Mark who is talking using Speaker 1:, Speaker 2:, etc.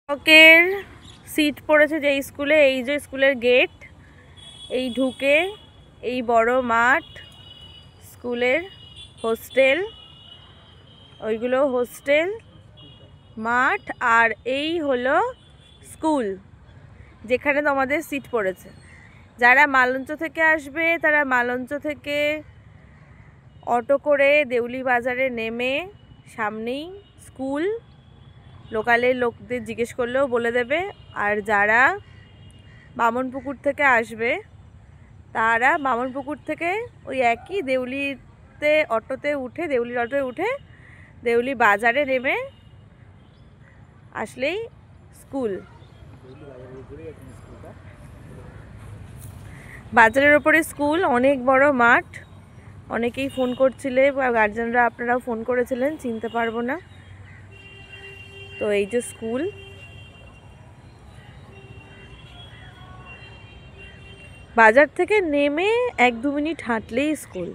Speaker 1: ওকের seat পড়েছে যে স্কুলে, এই যে স্কুলের গেট, এই ঢুকে এই বড় মাঠ, স্কুলের হোস্টেল, ওইগুলো হোস্টেল মাঠ, আর এই হলো স্কুল যেখানে তোমাদের সিট পড়েছে। যারা মালঞ্চ থেকে আসবে তারা মালঞ্চ থেকে অটো করে দেউলি বাজারে নেমে সামনেই স্কুল, লোকালের লোকদের জিজ্ঞেস করলেও বলে দেবে। আর যারা বামনপুকুর থেকে আসবে তারা বামনপুকুর থেকে ওই একই দেউলিতে অটোতে উঠে, দেউলির অটোয় উঠে দেউলি বাজারে নেমে আসলেই স্কুল। বাজারের ওপরে স্কুল, অনেক বড় মাঠ। অনেকেই ফোন করছিলে, গার্জেনরা আপনারাও ফোন করেছিলেন, চিনতে পারবো না। তো এই যে স্কুল, বাজার থেকে নেমে 1-2 মিনিট হাঁটলেই স্কুল।